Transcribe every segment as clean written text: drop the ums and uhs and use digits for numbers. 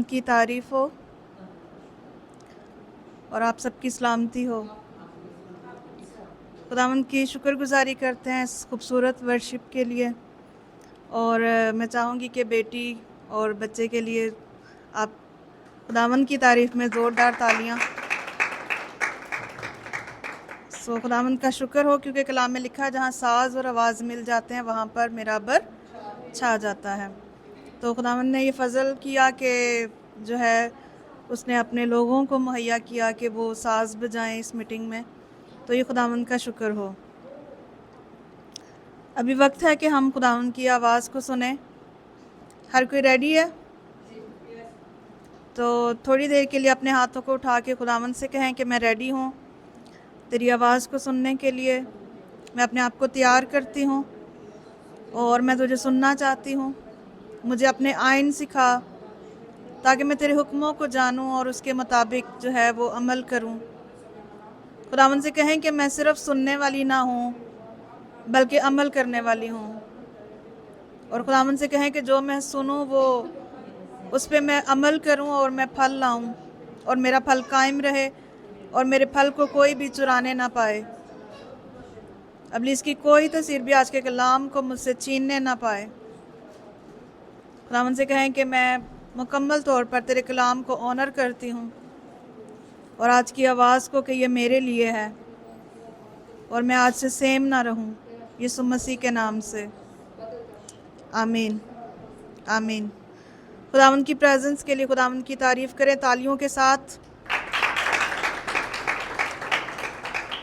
की तारीफ़ हो और आप सबकी सलामती हो। खुदावंद की शुक्रगुजारी करते हैं इस खूबसूरत वर्शिप के लिए। और मैं चाहूँगी कि बेटी और बच्चे के लिए आप खुदावंद की तारीफ़ में ज़ोरदार तालियाँ। खुदावंद का शुक्र हो, क्योंकि कलाम में लिखा है जहाँ साज़ और आवाज़ मिल जाते हैं वहाँ पर मेरा बर छा जाता है। तो खुदावंद ने ये फ़ज़ल किया कि जो है उसने अपने लोगों को मुहैया किया कि वो साज़ बजाएं इस मीटिंग में। तो ये खुदावंद का शुक्र हो। अभी वक्त है कि हम खुदावंद की आवाज़ को सुने। हर कोई रेडी है? तो थोड़ी देर के लिए अपने हाथों को उठा के खुदावंद से कहें कि मैं रेडी हूँ तेरी आवाज़ को सुनने के लिए। मैं अपने आप को तैयार करती हूँ और मैं तुझे सुनना चाहती हूँ। मुझे अपने आइन सिखा ताकि मैं तेरे हुक्मों को जानूँ और उसके मुताबिक जो है वो अमल करूँ। खुदावंद से कहें कि मैं सिर्फ़ सुनने वाली ना हूँ बल्कि अमल करने वाली हूँ। और खुदावंद से कहें कि जो मैं सुनूँ वो उस पर मैं अमल करूँ और मैं फल लाऊँ और मेरा फल कायम रहे और मेरे फल को कोई भी चुराने ना पाए। इब्लीस की कोई तस्वीर भी आज के कलाम को मुझसे छीनने ना पाए। खुदावंद से कहें कि मैं मुकम्मल तौर पर तेरे कलाम को ऑनर करती हूँ और आज की आवाज़ को कि ये मेरे लिए है और मैं आज से सेम ना रहूँ, यीशु मसीह के नाम से, आमीन आमीन। खुदावंद की प्रेजेंस के लिए खुदावंद की तारीफ़ करें तालियों के साथ।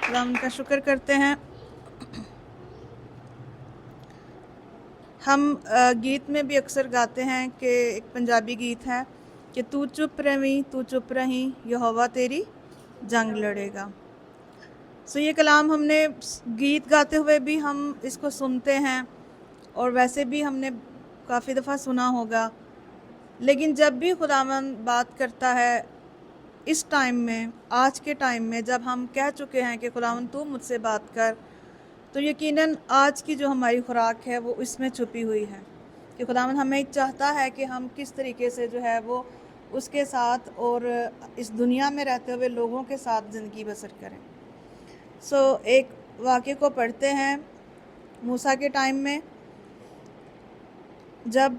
खुदावंद का शुक्र करते हैं। हम गीत में भी अक्सर गाते हैं कि एक पंजाबी गीत है कि तू चुप रही यहोवा तेरी जंग लड़ेगा। ये कलाम हमने गीत गाते हुए भी हम इसको सुनते हैं और वैसे भी हमने काफ़ी दफ़ा सुना होगा। लेकिन जब भी खुदावंद बात करता है इस टाइम में, आज के टाइम में जब हम कह चुके हैं कि खुदावंद तू मुझसे बात कर, तो यकीनन आज की जो हमारी खुराक है वो इसमें छुपी हुई है कि खुदावंद हमें चाहता है कि हम किस तरीके से जो है वो उसके साथ और इस दुनिया में रहते हुए लोगों के साथ ज़िंदगी बसर करें। एक वाक़े को पढ़ते हैं मूसा के टाइम में, जब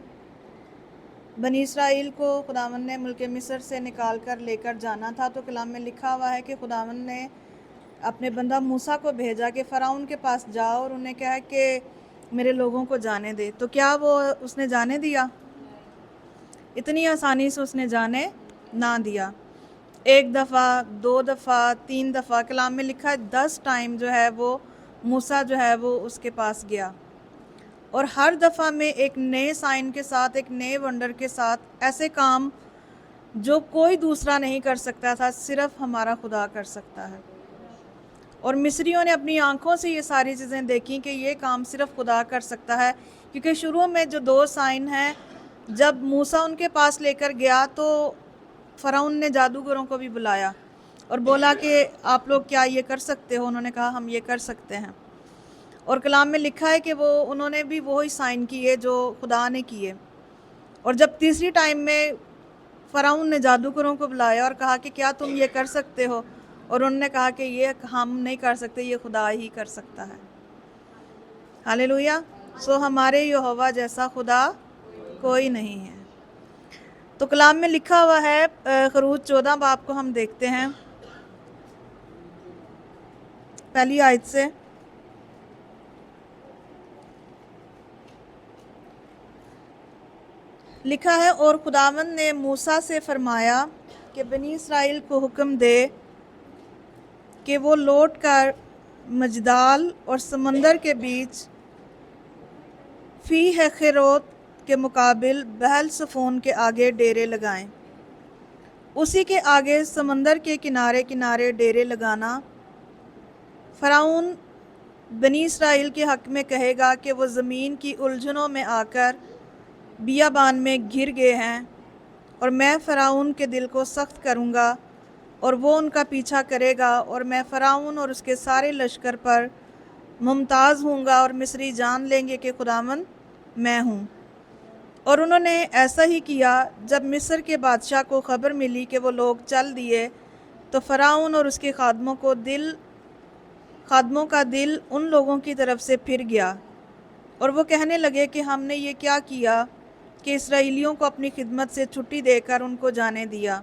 बनी इसराइल को खुदावंद ने मुल्क मिस्र से निकाल कर लेकर जाना था, तो कलाम में लिखा हुआ है कि खुदावंद ने अपने बंदा मूसा को भेजा कि फ़राउन के पास जाओ और उन्हें कहा कि मेरे लोगों को जाने दे। तो क्या वो उसने जाने दिया? इतनी आसानी से उसने जाने ना दिया। एक दफ़ा, दो दफ़ा, तीन दफ़ा, कलाम में लिखा है 10 टाइम जो है वो मूसा जो है वो उसके पास गया और हर दफ़ा में एक नए साइन के साथ, एक नए वंडर के साथ, ऐसे काम जो कोई दूसरा नहीं कर सकता था, सिर्फ हमारा खुदा कर सकता है। और मिस्रियों ने अपनी आंखों से ये सारी चीज़ें देखी कि ये काम सिर्फ खुदा कर सकता है, क्योंकि शुरू में जो 2 साइन हैं, जब मूसा उनके पास लेकर गया तो फ़राउन ने जादूगरों को भी बुलाया और बोला कि आप लोग क्या ये कर सकते हो? उन्होंने कहा हम ये कर सकते हैं। और कलाम में लिखा है कि उन्होंने भी वही साइन किए जो खुदा ने किए। और जब तीसरी टाइम में फ़राउन ने जादूगरों को बुलाया और कहा कि क्या तुम ये कर सकते हो? और उन्होंने कहा कि ये हम नहीं कर सकते, ये खुदा ही कर सकता है। हालेलुया। हमारे यहोवा जैसा खुदा कोई नहीं है। तो कलाम में लिखा हुआ है, खरूज 14 बाब को हम देखते हैं पहली आयत से। लिखा है, और खुदावंद ने मूसा से फरमाया कि बनी इसराइल को हुक्म दे कि वो लौट कर मजदाल और समंदर के बीच फी है खिरोत के मुकाबिल बहल सफ़ोन के आगे डेरे लगाएं। उसी के आगे समंदर के किनारे किनारे डेरे लगाना। फ़राउन बनी इसराइल के हक़ में कहेगा कि वो ज़मीन की उलझनों में आकर बियाबान में घिर गए हैं, और मैं फ़राउन के दिल को सख्त करूँगा और वो उनका पीछा करेगा, और मैं फ़राउन और उसके सारे लश्कर पर मुमताज़ हूँगा और मिस्री जान लेंगे कि खुदावंद मैं हूँ। اور انہوں نے ایسا ہی کیا۔ جب مصر کے بادشاہ کو خبر ملی کہ وہ لوگ چل دیے تو فرعون اور اس کے خادموں کا دل ان لوگوں کی طرف سے پھر گیا، اور وہ کہنے لگے کہ ہم نے یہ کیا کیا کہ اسرائیلیوں کو اپنی خدمت سے چھٹی دے کر ان کو جانے دیا۔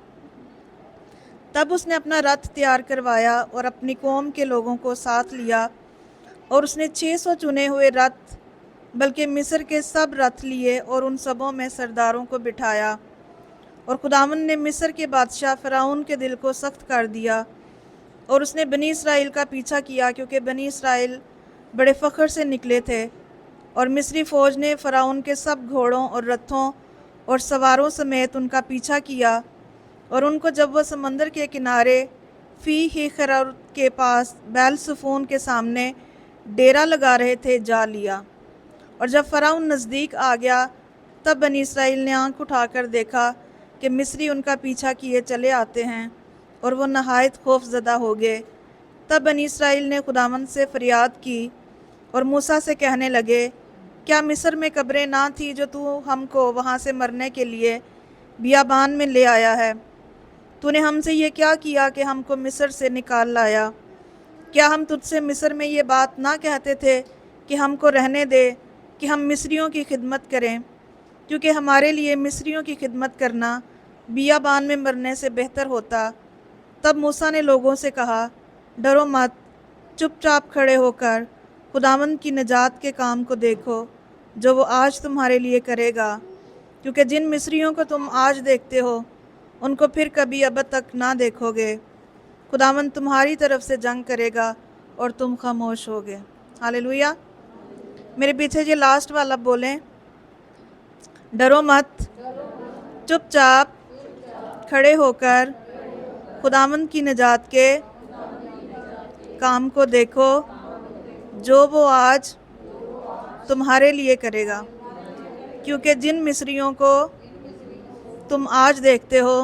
تب اس نے اپنا رتھ تیار کروایا اور اپنی قوم کے لوگوں کو ساتھ لیا، اور اس نے 600 چنے ہوئے رتھ بلکہ مصر کے سب رتھ لیے اور ان سبوں میں سرداروں کو بٹھایا۔ اور خداوند نے مصر کے بادشاہ فرعون کے دل کو سخت کر دیا، اور اس نے بنی اسرائیل کا پیچھا کیا، کیونکہ بنی اسرائیل بڑے فخر سے نکلے تھے۔ اور مصری فوج نے فرعون کے سب گھوڑوں اور رتھوں اور سواروں سمیت ان کا پیچھا کیا، اور ان کو جب وہ سمندر کے کنارے فی ہیرود کے پاس بیل صفون کے سامنے ڈیرا لگا رہے تھے جا لیا۔ اور جب فرعون نزدیک آ گیا تب بنی اسرائیل نے آنکھ اٹھا کر دیکھا کہ مصری ان کا پیچھا کیے چلے آتے ہیں، اور وہ نہایت خوف زدہ ہو گئے۔ تب بنی اسرائیل نے خداوند سے فریاد کی اور موسیٰ سے کہنے لگے، کیا مصر میں قبریں نہ تھی جو تو ہم کو وہاں سے مرنے کے لیے بیابان میں لے آیا ہے؟ تو نے ہم سے یہ کیا کیا کہ ہم کو مصر سے نکال لایا؟ کیا ہم تجھ سے مصر میں یہ بات نہ کہتے تھے کہ ہم کو رہنے دے کہ ہم مصریوں کی خدمت کریں؟ کیونکہ ہمارے لیے مصریوں کی خدمت کرنا بیابان میں مرنے سے بہتر ہوتا۔ تب موسیٰ نے لوگوں سے کہا، ڈرو مت، چپ چاپ کھڑے ہو کر خداوند کی نجات کے کام کو دیکھو جو وہ آج تمہارے لیے کرے گا، کیونکہ جن مصریوں کو تم آج دیکھتے ہو ان کو پھر کبھی ابد تک نہ دیکھو گے۔ خداوند تمہاری طرف سے جنگ کرے گا اور تم خاموش ہوگے۔ ہاللیلویہ۔ میرے پیچھے یہ لاسٹ والا بولیں، ڈرو مت، چپ چاپ کھڑے ہو کر خداوند کی نجات کے کام کو دیکھو جو وہ آج تمہارے لیے کرے گا، کیونکہ جن مصریوں کو تم آج دیکھتے ہو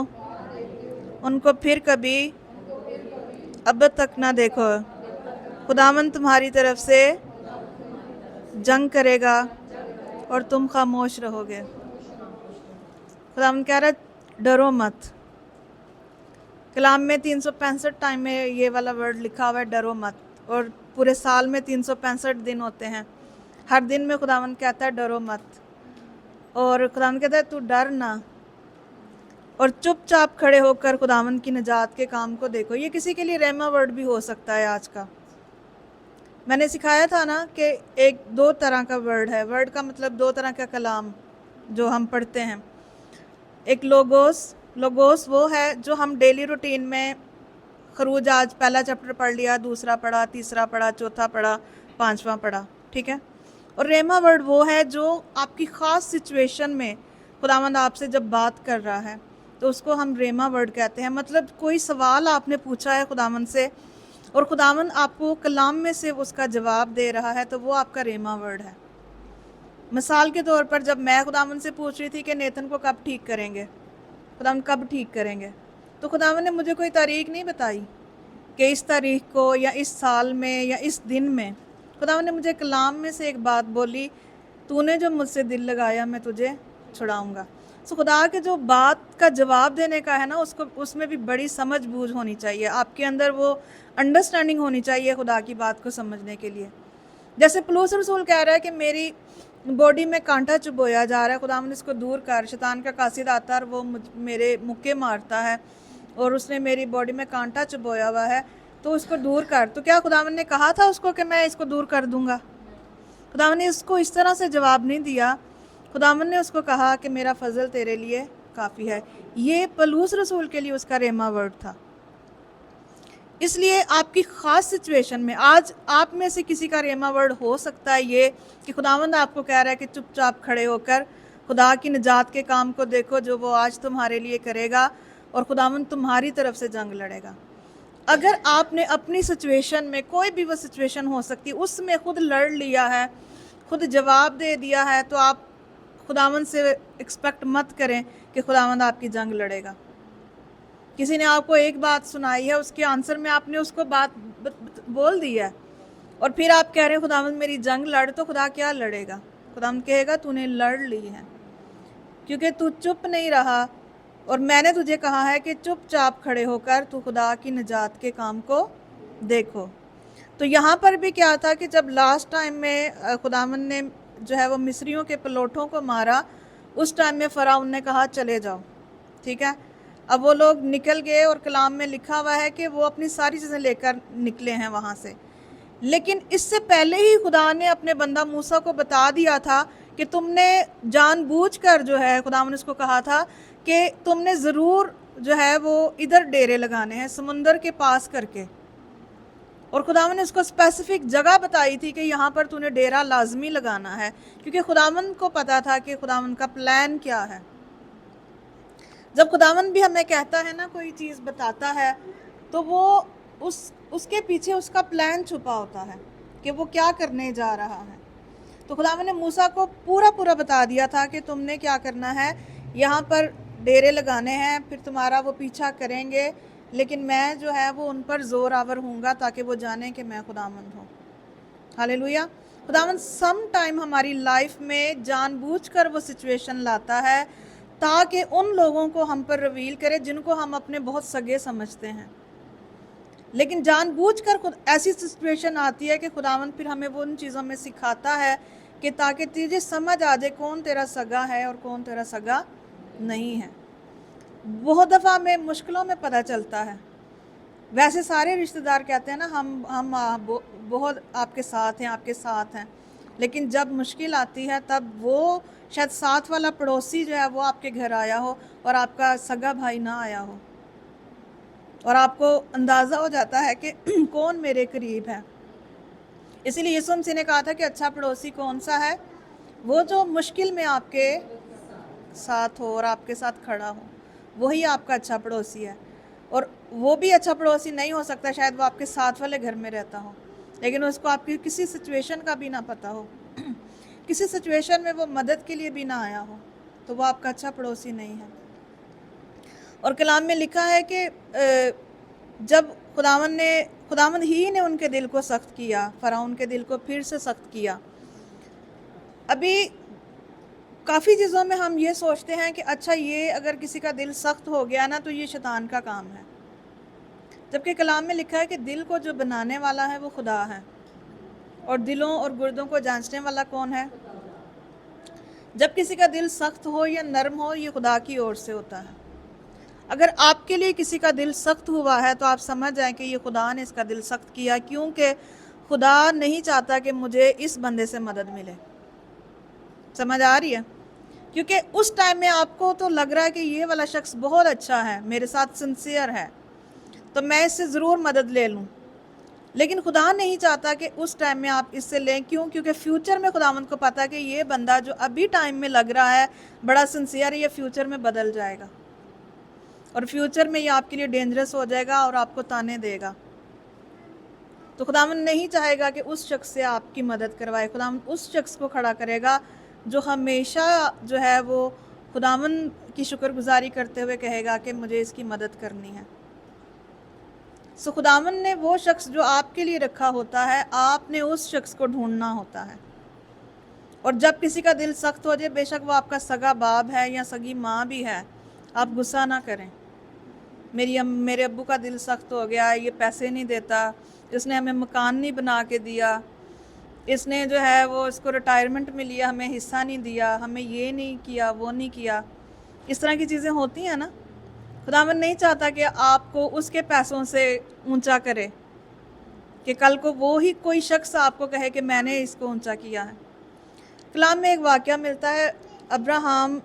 ان کو پھر کبھی ابد تک نہ دیکھو۔ خداوند تمہاری طرف سے جنگ کرے گا اور تم خاموش رہو گے۔ خداوند کہہ رہا ہے ڈرو مت۔ کلام میں 365 ٹائم میں یہ والا ورڈ لکھا ہوا ہے، ڈرو مت، اور پورے سال میں 365 دن ہوتے ہیں۔ ہر دن میں خداوند کہتا ہے ڈرو مت، اور خداوند کہتا ہے تو ڈر نہ، اور چپ چاپ کھڑے ہو کر خداوند کی نجات کے کام کو دیکھو۔ یہ کسی کے لیے رحمہ ورڈ بھی ہو سکتا ہے آج کا۔ میں نے سکھایا تھا نا کہ دو طرح کا ورڈ ہے، ورڈ کا مطلب دو طرح کا کلام جو ہم پڑھتے ہیں۔ ایک لوگوس وہ ہے جو ہم ڈیلی روٹین میں، خروج آج پہلا چیپٹر پڑھ لیا، دوسرا پڑھا، تیسرا پڑھا، چوتھا پڑھا، پانچواں پڑھا، ٹھیک ہے۔ اور رحمہ ورڈ وہ ہے جو آپ کی خاص سچویشن میں خداوند آپ سے جب بات کر رہا ہے تو اس کو ہم رحمہ ورڈ کہتے ہیں۔ مطلب کوئی سوال آپ نے پوچھا ہے خداوند سے اور خداوند آپ کو کلام میں سے اس کا جواب دے رہا ہے تو وہ آپ کا رحمہ ورڈ ہے۔ مثال کے طور پر جب میں خداوند سے پوچھ رہی تھی کہ نیتن کو کب ٹھیک کریں گے، خداوند کب ٹھیک کریں گے، تو خداوند نے مجھے کوئی تاریخ نہیں بتائی کہ اس تاریخ کو یا اس سال میں یا اس دن میں۔ خداوند نے مجھے کلام میں سے ایک بات بولی، تو نے جو مجھ سے دل لگایا میں تجھے چھڑاؤں گا۔ سو خدا کے جو بات کا جواب دینے کا ہے نا، اس میں بھی بڑی سمجھ بوجھ ہونی چاہیے، آپ کے اندر وہ انڈرسٹینڈنگ ہونی چاہیے خدا کی بات کو سمجھنے کے لیے۔ جیسے پولس رسول کہہ رہا ہے کہ میری باڈی میں کانٹا چبویا جا رہا ہے، خداوند اس کو دور کر، شیطان کا قاصد آتا ہے اور وہ میرے مکے مارتا ہے اور اس نے میری باڈی میں کانٹا چبویا ہوا ہے، تو اس کو دور کر۔ تو کیا خداوند نے کہا تھا اس کو کہ میں اس کو دور کر دوں گا؟ خداوند نے اس کو اس طرح سے جواب نہیں دیا۔ خداوند نے اس کو کہا کہ میرا فضل تیرے لیے کافی ہے۔ یہ پولس رسول کے لیے اس کا رحمہ ورڈ تھا۔ اس لیے آپ کی خاص سچویشن میں آج آپ میں سے کسی کا رحمہ ورڈ ہو سکتا ہے یہ کہ خداوند آپ کو کہہ رہا ہے کہ چپ چاپ کھڑے ہو کر خدا کی نجات کے کام کو دیکھو جو وہ آج تمہارے لیے کرے گا، اور خداوند تمہاری طرف سے جنگ لڑے گا۔ اگر آپ نے اپنی سچویشن میں، کوئی بھی وہ سچویشن ہو سکتی، اس میں خود لڑ لیا ہے، خود جواب دے دیا ہے، تو آپ خداوند سے ایکسپیکٹ مت کریں کہ خداوند آپ کی جنگ لڑے گا۔ کسی نے آپ کو ایک بات سنائی ہے، اس کے آنسر میں آپ نے اس کو بات بول دی ہے، اور پھر آپ کہہ رہے ہیں خداوند میری جنگ لڑ، تو خدا کیا لڑے گا؟ خداوند کہے گا تو نے لڑ لی ہے، क्योंकि तू चुप नहीं रहा और मैंने तुझे कहा है कि चुपचाप खड़े होकर तू खुदा की निजात के काम को देखो। तो यहाँ पर भी क्या था कि जब लास्ट टाइम में खुदावन ने जो है वो मिस्रियों के पलोठों को मारा, उस टाइम में फ़िरौन ने कहा चले जाओ, ठीक है। अब वो लोग निकल गए और कलाम में लिखा हुआ है कि वो अपनी सारी चीज़ें लेकर निकले हैं वहाँ से। लेकिन इससे पहले ही खुदा ने अपने बंदा मूसा को बता दिया था कि तुमने जानबूझकर जो है, खुदावन ने उसको कहा था कि तुमने ज़रूर जो है वो इधर डेरे लगाने हैं समुंदर के पास करके, और खुदावन ने उसको स्पेसिफिक जगह बताई थी कि यहाँ पर तूने डेरा लाजमी लगाना है, क्योंकि खुदावन को पता था कि खुदावन का प्लान क्या है। जब खुदावन भी हमें कहता है ना, कोई चीज़ बताता है, तो वो उसके पीछे उसका प्लान छुपा होता है कि वो क्या करने जा रहा है। तो खुदावन ने मूसा को पूरा बता दिया था कि तुमने क्या करना है, यहाँ पर डेरे लगाने हैं, फिर तुम्हारा वो पीछा करेंगे, लेकिन मैं जो है वो उन पर ज़ोर आवर हूँगा ताकि वो जाने कि मैं खुदावंद हूँ। हालेलुया। खुदावंद सम टाइम हमारी लाइफ में जानबूझकर वो सिचुएशन लाता है ताकि उन लोगों को हम पर रिवील करे जिनको हम अपने बहुत सगे समझते हैं। लेकिन जानबूझकर खुद ऐसी सिचुएशन आती है कि खुदावंद फिर हमें वो उन चीज़ों में सिखाता है कि ताकि तुझे समझ आ जाए कौन तेरा सगा है और कौन तेरा सगा नहीं है। बहुत दफ़ा हमें मुश्किलों में पता चलता है। वैसे सारे रिश्तेदार कहते हैं ना, हम बहुत आपके साथ हैं, लेकिन जब मुश्किल आती है तब वो शायद साथ वाला पड़ोसी जो है वो आपके घर आया हो और आपका सगा भाई ना आया हो, और आपको अंदाज़ा हो जाता है कि कौन मेरे करीब है। इसीलिए यीशु मसीह ने कहा था कि अच्छा पड़ोसी कौन सा है, वो जो मुश्किल में आपके साथ हो और आपके साथ खड़ा हो, वही आपका अच्छा पड़ोसी है। और वो भी अच्छा पड़ोसी नहीं हो सकता, शायद वो आपके साथ वाले घर में रहता हो, लेकिन उसको आपकी किसी सिचुएशन का भी ना पता हो किसी सिचुएशन में वो मदद के लिए भी ना आया हो, तो वो आपका अच्छा पड़ोसी नहीं है। और कलाम में लिखा है कि जब खुदावंद ही ने उनके दिल को सख्त किया, फ़िरौन के दिल को फिर से सख्त किया। अभी काफ़ी चीज़ों में हम ये सोचते हैं कि अच्छा ये अगर किसी का दिल सख्त हो गया ना तो ये शैतान का काम है, जबकि कलाम में लिखा है कि दिल को जो बनाने वाला है वो खुदा है, और दिलों और गुर्दों को जांचने वाला कौन है। जब किसी का दिल सख्त हो या नरम हो, ये खुदा की ओर से होता है। अगर आपके लिए किसी का दिल सख्त हुआ है तो आप समझ जाएं कि ये खुदा ने इसका दिल सख्त किया, क्योंकि खुदा नहीं चाहता कि मुझे इस बंदे से मदद मिले। समझ आ रही है? क्योंकि उस टाइम में आपको तो लग रहा है कि ये वाला शख्स बहुत अच्छा है, मेरे साथ सिंसियर है, तो मैं इससे ज़रूर मदद ले लूँ। लेकिन खुदा नहीं चाहता कि उस टाइम में आप इससे लें। क्यों? क्योंकि फ्यूचर में खुदावंद को पता है कि ये बंदा जो अभी टाइम में लग रहा है बड़ा सिंसियर है, ये फ्यूचर में बदल जाएगा, और फ्यूचर में ये आपके लिए डेंजरस हो जाएगा और आपको ताने देगा। तो खुदावंद नहीं चाहेगा कि उस शख्स से आपकी मदद करवाए। खुदावंद उस शख्स को खड़ा करेगा जो हमेशा जो है वो खुदावंद की शुक्रगुजारी करते हुए कहेगा कि मुझे इसकी मदद करनी है। सो खुदावंद ने वो शख्स जो आपके लिए रखा होता है, आपने उस शख्स को ढूंढना होता है। और जब किसी का दिल सख्त हो जाए, बेशक वो आपका सगा बाप है या सगी माँ भी है, आप गुस्सा ना करें। मेरे अब्बू का दिल सख्त हो गया, ये पैसे नहीं देता, इसने हमें मकान नहीं बना के दिया, इसने जो है वो इसको रिटायरमेंट में लिया, हमें हिस्सा नहीं दिया, हमें ये नहीं किया, वो नहीं किया। इस तरह की चीज़ें होती हैं ना। खुदावंद नहीं चाहता कि आपको उसके पैसों से ऊंचा करे, कि कल को वो ही कोई शख्स आपको कहे कि मैंने इसको ऊंचा किया है। कलाम में एक वाक़या मिलता है, अब्राहम,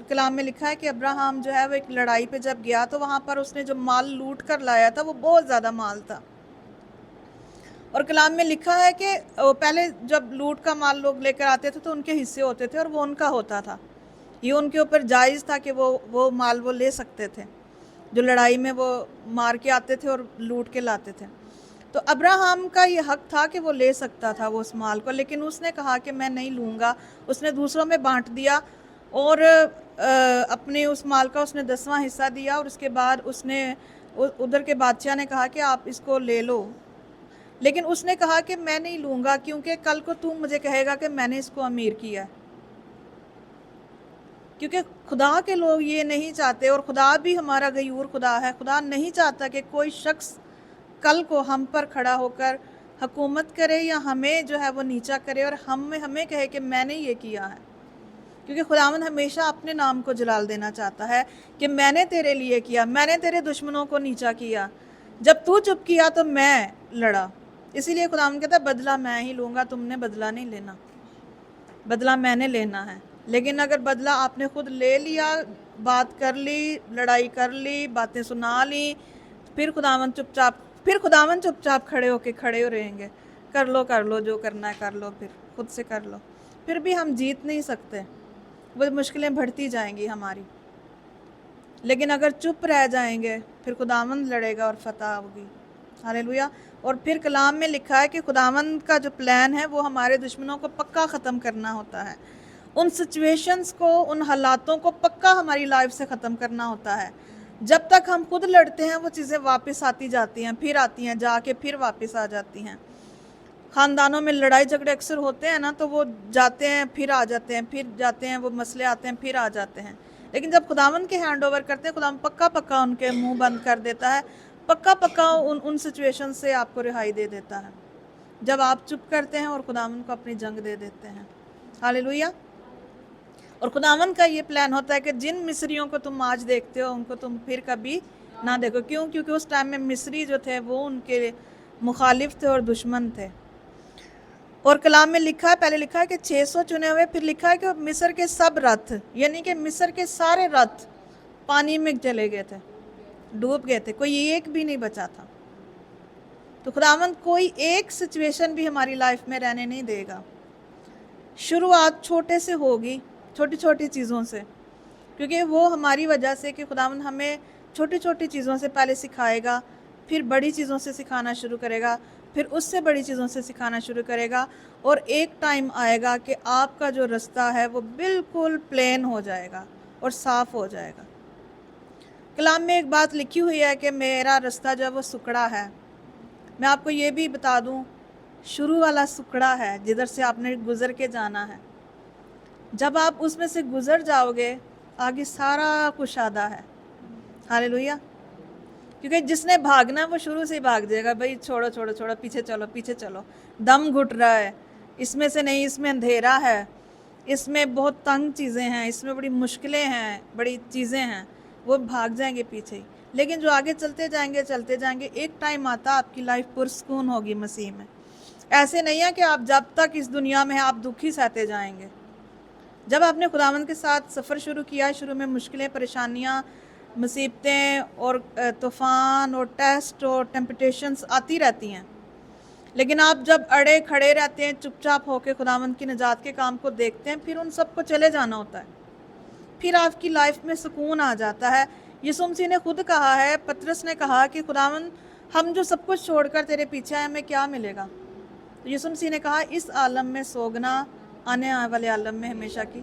कलाम में लिखा है कि अब्राहम जो है वो एक लड़ाई पे जब गया तो वहाँ पर उसने जो माल लूट कर लाया था वो बहुत ज़्यादा माल था। और कलाम में लिखा है कि पहले जब लूट का माल लोग लेकर आते थे तो उनके हिस्से होते थे और वो उनका होता था। ये उनके ऊपर जायज़ था कि वो माल वो ले सकते थे, जो लड़ाई में वो मार के आते थे और लूट के लाते थे। तो अब्राहम का ये हक था कि वो ले सकता था वो उस माल को, लेकिन उसने कहा कि मैं नहीं लूँगा। उसने दूसरों में बांट दिया और अपने उस माल का उसने 10वां हिस्सा दिया, और उसके बाद उसने उधर के बादशाह ने कहा कि आप इसको ले लो, लेकिन उसने कहा कि मैं नहीं लूँगा क्योंकि कल को तू मुझे कहेगा कि मैंने इसको अमीर किया। کیونکہ خدا کے لوگ یہ نہیں چاہتے، اور خدا بھی ہمارا غیور خدا ہے. خدا نہیں چاہتا کہ کوئی شخص کل کو ہم پر کھڑا ہو کر حکومت کرے یا ہمیں جو ہے وہ نیچا کرے اور ہمیں کہے کہ میں نے یہ کیا ہے. کیونکہ خداوند ہمیشہ اپنے نام کو جلال دینا چاہتا ہے کہ میں نے تیرے لیے کیا، میں نے تیرے دشمنوں کو نیچا کیا، جب تو چپ کیا تو میں لڑا. اسی لیے خداوند کہتا ہے بدلہ میں ہی لوں گا، تم نے بدلہ نہیں لینا، بدلہ میں نے لینا ہے. لیکن اگر بدلہ آپ نے خود لے لیا، بات کر لی، لڑائی کر لی، باتیں سنا لی، پھر خداوند چپ چاپ کھڑے ہو رہیں گے. کر لو جو کرنا ہے کر لو، پھر خود سے کر لو. پھر بھی ہم جیت نہیں سکتے، وہ مشکلیں بڑھتی جائیں گی ہماری. لیکن اگر چپ رہ جائیں گے پھر خداوند لڑے گا اور فتح ہوگی. ہاللیلویا. اور پھر کلام میں لکھا ہے کہ خداوند کا جو پلان ہے وہ ہمارے دشمنوں کو پکا ختم کرنا ہوتا ہے. ان سچویشنز کو، ان حالاتوں کو پکا ہماری لائف سے ختم کرنا ہوتا ہے. جب تک ہم خود لڑتے ہیں وہ چیزیں واپس آتی جاتی ہیں، پھر آتی ہیں جا کے پھر واپس آ جاتی ہیں. خاندانوں میں لڑائی جھگڑے اکثر ہوتے ہیں نا، تو وہ جاتے ہیں پھر آ جاتے ہیں، پھر جاتے ہیں، وہ مسئلے آتے ہیں پھر آ جاتے ہیں. لیکن جب خداوند کے ہینڈ اوور کرتے ہیں، خداوند پکا ان کے منہ بند کر دیتا ہے، پکا ان سچویشن سے آپ کو رہائی دے دیتا ہے جب آپ چپ کرتے ہیں اور خداوند کو اپنی جنگ دے دیتے ہیں. ہاللیلویا. اور خداوند کا یہ پلان ہوتا ہے کہ جن مصریوں کو تم آج دیکھتے ہو ان کو تم پھر کبھی نہ دیکھو. کیوں؟ کیونکہ اس ٹائم میں مصری جو تھے وہ ان کے مخالف تھے اور دشمن تھے. اور کلام میں لکھا ہے، پہلے لکھا ہے کہ 600 چنے ہوئے، پھر لکھا ہے کہ مصر کے سب رتھ، یعنی کہ مصر کے سارے رتھ پانی میں چلے گئے تھے، ڈوب گئے تھے، کوئی ایک بھی نہیں بچا تھا. تو خداوند کوئی ایک سچویشن بھی ہماری لائف میں رہنے نہیں دے گا. شروعات چھوٹے سے ہوگی، چھوٹی چھوٹی چیزوں سے، کیونکہ وہ ہماری وجہ سے کہ خداوند ہمیں چھوٹی چھوٹی چیزوں سے پہلے سکھائے گا، پھر بڑی چیزوں سے سکھانا شروع کرے گا، پھر اس سے بڑی چیزوں سے سکھانا شروع کرے گا. اور ایک ٹائم آئے گا کہ آپ کا جو رستہ ہے وہ بالکل پلین ہو جائے گا اور صاف ہو جائے گا. کلام میں ایک بات لکھی ہوئی ہے کہ میرا رستہ جو ہے وہ سکڑا ہے. میں آپ کو یہ بھی بتا دوں، شروع والا سکڑا ہے جدھر سے آپ نے گزر کے جانا ہے. جب آپ اس میں سے گزر جاؤ گے آگے سارا کشادہ ہے. ہاللیلویا. کیونکہ جس نے بھاگنا ہے وہ شروع سے ہی بھاگ جائے گا، بھائی چھوڑو پیچھے چلو، دم گھٹ رہا ہے، اس میں سے نہیں، اس میں اندھیرا ہے، اس میں بہت تنگ چیزیں ہیں، اس میں بڑی مشکلیں ہیں، بڑی چیزیں ہیں، وہ بھاگ جائیں گے پیچھے ہی. لیکن جو آگے چلتے جائیں گے ایک ٹائم آتا آپ کی لائف پرسکون ہوگی مسیح میں. ایسے نہیں ہے کہ آپ جب تک اس دنیا میں آپ دکھی سہتے جائیں گے. جب آپ نے خداوند کے ساتھ سفر شروع کیا، شروع میں مشکلیں، پریشانیاں، مصیبتیں اور طوفان اور ٹیسٹ اور ٹیمپٹیشنز آتی رہتی ہیں. لیکن آپ جب اڑے کھڑے رہتے ہیں، چپ چاپ ہو کے خداوند کی نجات کے کام کو دیکھتے ہیں، پھر ان سب کو چلے جانا ہوتا ہے. پھر آپ کی لائف میں سکون آ جاتا ہے. یسوع مسیح نے خود کہا ہے، پطرس نے کہا کہ خداوند ہم جو سب کچھ چھوڑ کر تیرے پیچھے آئے ہمیں کیا ملے گا؟ تو یسوع مسیح نے کہا اس عالم میں سوگنا، آنے والے عالم میں ہمیشہ کی.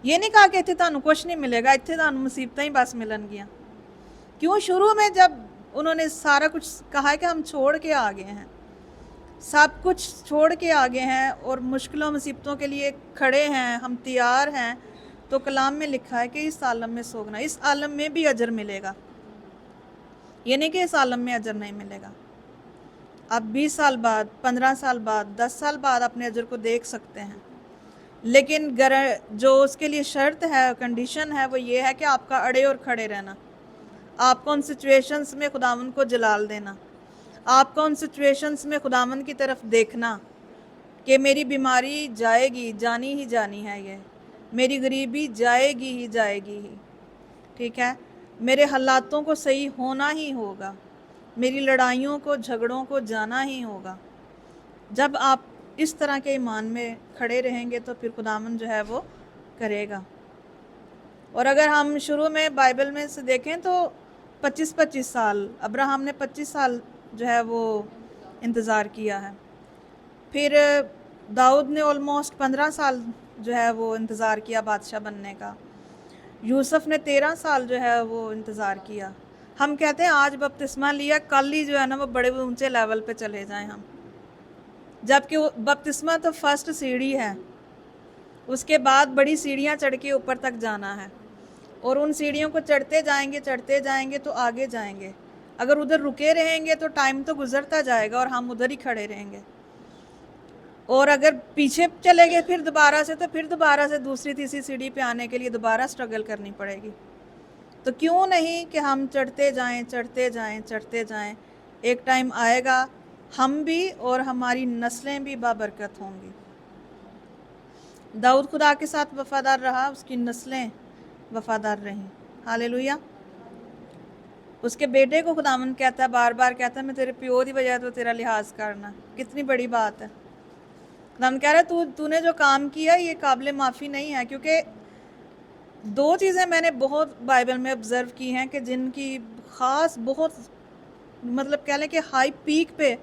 یہ نہیں کہا کہ اتنے تانوں کچھ نہیں ملے گا، اتنے تانوں مصیبتیں ہی بس ملن گیا. کیوں؟ شروع میں جب انہوں نے سارا کچھ کہا ہے کہ ہم چھوڑ کے آگے ہیں، سب کچھ چھوڑ کے آگے ہیں اور مشکلوں مصیبتوں کے لیے کھڑے ہیں، ہم تیار ہیں، تو کلام میں لکھا ہے کہ اس عالم میں سوگنا، اس عالم میں بھی اجر ملے گا. یہ نہیں کہ اس عالم میں اجر نہیں ملے گا. آپ 20 سال بعد، 15 سال بعد، 10 سال بعد اپنے اجر کو دیکھ سکتے ہیں. لیکن جو اس کے لیے شرط ہے، کنڈیشن ہے، وہ یہ ہے کہ آپ کا اڑے اور کھڑے رہنا، آپ کو ان سچویشنز میں خداوند کو جلال دینا، آپ کو ان سچویشنز میں خداوند کی طرف دیکھنا کہ میری بیماری جائے گی، جانی ہی جانی ہے، یہ میری غریبی جائے گی ہی، ٹھیک ہے، میرے حالاتوں کو صحیح ہونا ہی ہوگا، میری لڑائیوں کو، جھگڑوں کو جانا ہی ہوگا. جب آپ اس طرح کے ایمان میں کھڑے رہیں گے تو پھر خداوند جو ہے وہ کرے گا. اور اگر ہم شروع میں بائبل میں سے دیکھیں تو 25 سال ابراہم نے 25 سال جو ہے وہ انتظار کیا ہے. پھر داؤد نے آلموسٹ 15 سال جو ہے وہ انتظار کیا بادشاہ بننے کا. یوسف نے 13 سال جو ہے وہ انتظار کیا. ہم کہتے ہیں آج بپتسمہ لیا، کل ہی جو ہے نا وہ بڑے اونچے لیول پہ چلے جائیں ہم، جبکہ بپتسمہ تو فرسٹ سیڑھی ہے، उसके बाद बड़ी सीढ़ियाँ चढ़ के ऊपर तक जाना है, और उन सीढ़ियों को चढ़ते जाएंगे तो आगे जाएंगे। अगर उधर रुके रहेंगे तो टाइम तो गुजरता जाएगा और हम उधर ही खड़े रहेंगे, और अगर पीछे चले गए फिर दोबारा से, तो फिर दोबारा से दूसरी तीसरी सीढ़ी पे आने के लिए दोबारा स्ट्रगल करनी पड़ेगी। तो क्यों नहीं कि हम चढ़ते जाएं। एक टाइम आएगा हम भी और हमारी नस्लें भी बाबरकत होंगी। दाऊद खुदा के साथ वफादार रहा, उसकी नस्लें वफादार रहीं। हालेलुया। उसके बेटे को खुदावंद कहता है, बार बार कहता है, मैं तेरे प्यो की वजह तो तेरा लिहाज करना। कितनी बड़ी बात है। खुदावंद कह रहा है तूने जो काम किया ये काबिल माफ़ी नहीं है। क्योंकि दो चीज़ें मैंने बहुत बाइबल में ऑब्ज़र्व की हैं कि जिनकी ख़ास बहुत मतलब कह लें कि हाई पीक पे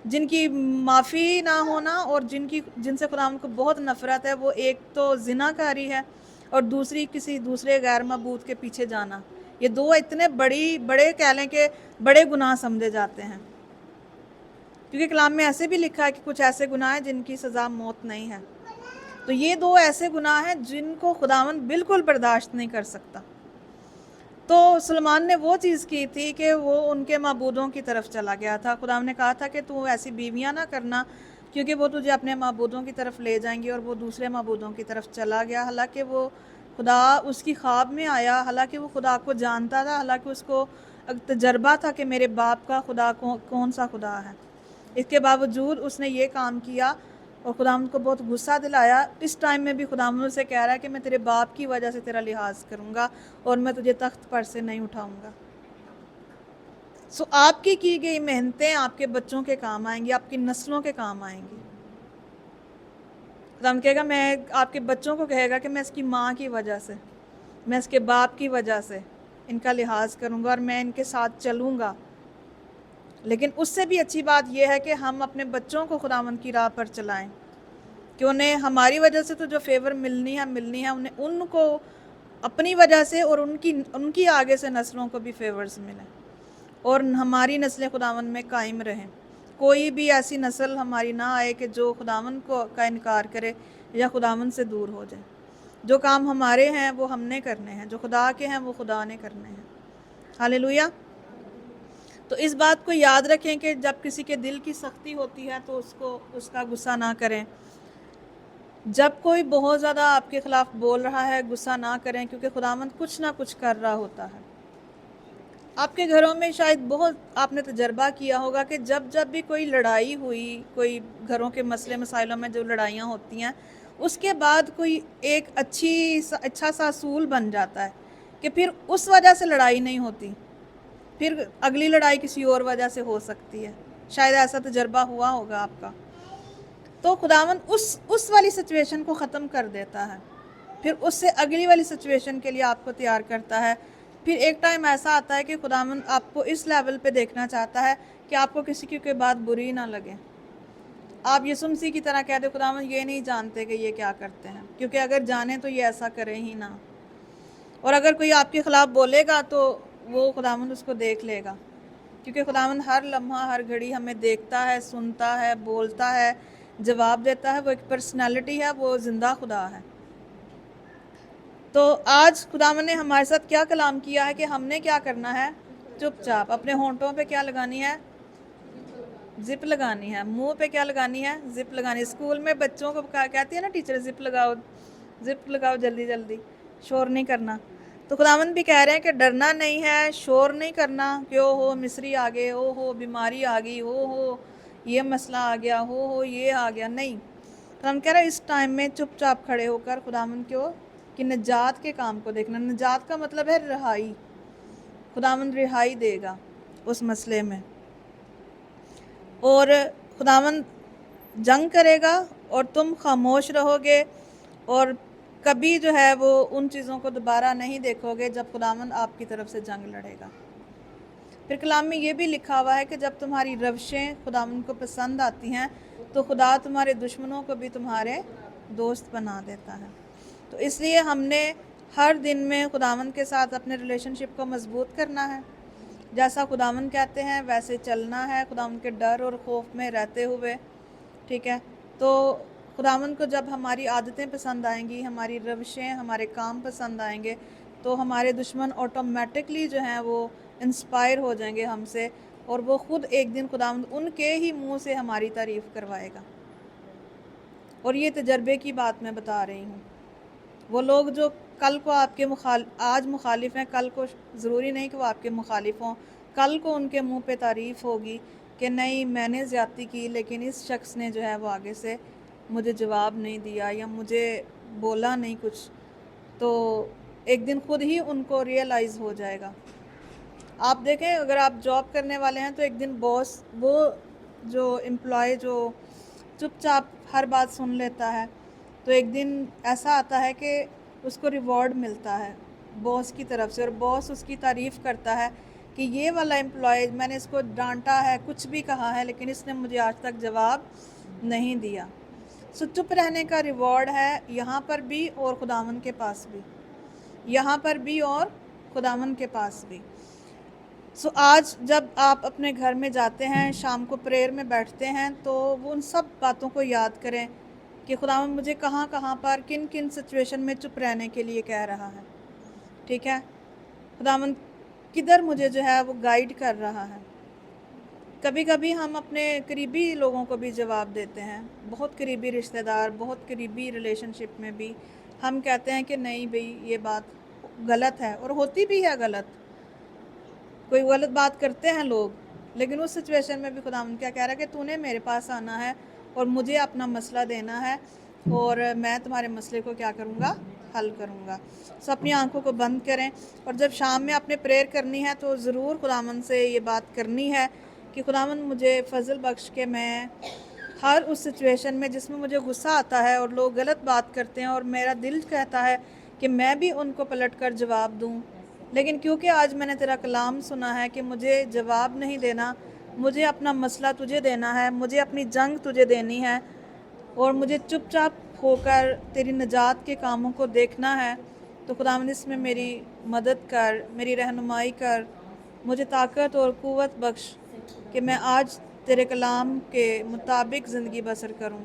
जिनकी माफ़ी ना होना और जिनसे खुदावंद को बहुत नफ़रत है, वो एक तो ज़िनाकारी है और दूसरी किसी दूसरे गैर मबूद के पीछे जाना। ये दो इतने बड़े कह लें कि बड़े गुनाह समझे जाते हैं, क्योंकि कलाम में ऐसे भी लिखा है कि कुछ ऐसे गुनाह हैं जिनकी सज़ा मौत नहीं है। तो ये दो ऐसे गुनाह हैं जिनको खुदावंद बिल्कुल बर्दाश्त नहीं कर सकता। तो सुलेमान ने वो चीज़ की थी कि वो उनके माबूदों की तरफ चला गया था। खुदावंद ने कहा था कि तू ऐसी बीवियां ना करना, क्योंकि वो तुझे अपने माबूदों की तरफ ले जाएंगी, और वो दूसरे माबूदों की तरफ चला गया। हालांकि वो खुदा उसकी ख्वाब में आया, हालांकि वो खुदा को जानता था, हालांकि उसको तजर्बा था कि मेरे बाप का खुदा कौन सा खुदा है। इसके बावजूद उसने ये काम किया और खुदावंद को बहुत गुस्सा दिलाया। इस टाइम में भी खुदावंद से कह रहा है कि मैं तेरे बाप की वजह से तेरा लिहाज करूँगा और मैं तुझे तख्त पर से नहीं उठाऊँगा। सो आपकी की गई मेहनतें आपके बच्चों के काम आएंगी, आपकी नस्लों के काम आएंगी। खुदावंद कहेगा, मैं आपके बच्चों को कहेगा कि मैं इसकी माँ की वजह से, मैं इसके बाप की वजह से इनका लिहाज करूँगा और मैं इनके साथ चलूँगा। लेकिन उससे भी अच्छी बात यह है कि हम अपने बच्चों को खुदावंद की राह पर चलाएं, कि उन्हें हमारी वजह से तो जो फेवर मिलनी है उन्हें उनको अपनी वजह से और उनकी आगे से नस्लों को भी फेवर्स मिलें, और हमारी नस्लें खुदावंद में कायम रहें। कोई भी ऐसी नस्ल हमारी ना आए कि जो खुदावंद का इनकार करे या खुदावंद से दूर हो जाए। जो काम हमारे हैं वो हमने करने हैं, जो खुदा के हैं वो खुदा ने करने हैं। हालेलुया। तो इस बात को याद रखें कि जब किसी के दिल की सख्ती होती है तो उसका गुस्सा ना करें। जब कोई बहुत ज़्यादा आपके ख़िलाफ़ बोल रहा है, गुस्सा ना करें, क्योंकि खुदावंद कुछ ना कुछ कर रहा होता है। आपके घरों में शायद बहुत आपने तजर्बा किया होगा कि जब भी कोई लड़ाई हुई, कोई घरों के मसले मसाइलों में जो लड़ाइयाँ होती हैं, उसके बाद कोई एक अच्छा सा असूल बन जाता है कि फिर उस वजह से लड़ाई नहीं होती, फिर अगली लड़ाई किसी और वजह से हो सकती है। शायद ऐसा तजर्बा हुआ होगा आपका। तो खुदावंद उस वाली सिचुएशन को ख़त्म कर देता है, फिर उससे अगली वाली सिचुएशन के लिए आपको तैयार करता है। फिर एक टाइम ऐसा आता है कि खुदावंद आपको इस लेवल पे देखना चाहता है कि आपको किसी की कोई बात बुरी ना लगे। आप यीशु मसीह की तरह कहते, खुदावंद ये नहीं जानते कि ये क्या करते हैं, क्योंकि अगर जाने तो ये ऐसा करें ही ना। और अगर कोई आपके ख़िलाफ़ बोलेगा तो वो खुदावंद उसको देख लेगा, क्योंकि खुदावंद हर लम्हा हर घड़ी हमें देखता है, सुनता है, बोलता है, जवाब देता है। वो एक पर्सनालिटी है, वो ज़िंदा खुदा है। तो आज खुदावंद ने हमारे साथ क्या कलाम किया है कि हमने क्या करना है, चुपचाप अपने होंठों पे क्या लगानी है, जिप लगानी है। मुंह पे क्या लगानी है, जिप लगानी है। स्कूल में बच्चों को कहती है ना टीचर, जिप लगाओ जल्दी जल्दी, शोर नहीं करना। तो खुदावंद भी कह रहे हैं कि डरना नहीं है, शोर नहीं करना कि ओ हो मिस्री आ गए, ओ हो बीमारी आ गई, ओ हो ये मसला आ गया, हो ये आ गया। नहीं, तो हम कह रहे हैं इस टाइम में चुपचाप खड़े होकर खुदावंद की निजात के काम को देखना। निजात का मतलब है रिहाई। खुदावंद रिहाई देगा उस मसले में, और खुदावंद जंग करेगा और तुम खामोश रहोगे, और कभी जो है वो उन चीज़ों को दोबारा नहीं देखोगे जब खुदावंद आपकी तरफ से जंग लड़ेगा। फिर कलाम में ये भी लिखा हुआ है कि जब तुम्हारी रविशें खुदावंद को पसंद आती हैं तो खुदा तुम्हारे दुश्मनों को भी तुम्हारे दोस्त बना देता है। तो इसलिए हमने हर दिन में खुदावंद के साथ अपने रिलेशनशिप को मजबूत करना है। जैसा खुदावंद कहते हैं वैसे चलना है, खुदावंद के डर और खौफ में रहते हुए। ठीक है, तो खुदावंद को जब हमारी आदतें पसंद आएंगी, हमारी रविशें, हमारे काम पसंद आएंगे, तो हमारे दुश्मन ऑटोमेटिकली जो हैं वो इंस्पायर हो जाएंगे हमसे, और वो ख़ुद एक दिन खुदावंद उनके ही मुंह से हमारी तारीफ़ करवाएगा। और ये तजर्बे की बात मैं बता रही हूँ। वो लोग जो कल को आपके आज मुखालिफ हैं, कल को ज़रूरी नहीं कि वो आपके मुखालिफ हों, कल को उनके मुंह पे तारीफ़ होगी कि नहीं मैंने ज़्यादती की, लेकिन इस शख्स ने जो है वो आगे से मुझे जवाब नहीं दिया या मुझे बोला नहीं कुछ, तो एक दिन खुद ही उनको रियलाइज़ हो जाएगा। आप देखें, अगर आप जॉब करने वाले हैं तो एक दिन बॉस, वो जो एम्प्लॉय जो चुपचाप हर बात सुन लेता है, तो एक दिन ऐसा आता है कि उसको रिवॉर्ड मिलता है बॉस की तरफ से, और बॉस उसकी तारीफ़ करता है कि ये वाला एम्प्लॉय, मैंने इसको डांटा है, कुछ भी कहा है, लेकिन इसने मुझे आज तक जवाब नहीं दिया। सो चुप रहने का रिवॉर्ड है यहाँ पर भी और खुदावन के पास भी, यहाँ पर भी और खुदावन के पास भी। सो आज जब आप अपने घर में जाते हैं, शाम को प्रेयर में बैठते हैं, तो वो उन सब बातों को याद करें कि खुदावन मुझे कहाँ कहाँ पर किन किन सिचुएशन में चुप रहने के लिए कह रहा है। ठीक है, खुदावन किधर मुझे जो है वो गाइड कर रहा है। कभी कभी हम अपने करीबी लोगों को भी जवाब देते हैं, बहुत करीबी रिश्तेदार, बहुत करीबी रिलेशनशिप में भी हम कहते हैं कि नहीं भाई ये बात गलत है, और होती भी है गलत, कोई गलत बात करते हैं लोग, लेकिन उस सिचुएशन में भी खुदावंद क्या कह रहा है कि तूने मेरे पास आना है और मुझे अपना मसला देना है, और मैं तुम्हारे मसले को क्या करूँगा, हल करूँगा। सो अपनी आंखों को बंद करें, और जब शाम में आपने प्रेयर करनी है तो ज़रूर खुदावंद से ये बात करनी है कि खुदावंद मुझे फजल बख्श के मैं हर उस सिचुएशन में जिसमें मुझे गुस्सा आता है और लोग गलत बात करते हैं और मेरा दिल कहता है कि मैं भी उनको पलट कर जवाब दूँ, लेकिन क्योंकि आज मैंने तेरा कलाम सुना है कि मुझे जवाब नहीं देना, मुझे अपना मसला तुझे देना है, मुझे अपनी जंग तुझे देनी है, और मुझे चुपचाप होकर तेरी निजात के कामों को देखना है, तो खुदावंद इसमें मेरी मदद कर, मेरी रहनुमाई कर, मुझे ताकत और क़ुव्वत बख्श कि मैं आज तेरे कलाम के मुताबिक ज़िंदगी बसर करूं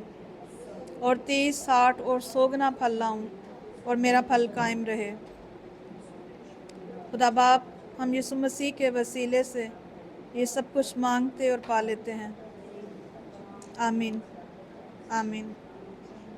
और 30, 60 और 100 गुना फल लाऊं और मेरा फल कायम रहे। खुदा बाप, हम यीशु मसीह के वसीले से ये सब कुछ मांगते और पा लेते हैं। आमीन, आमीन।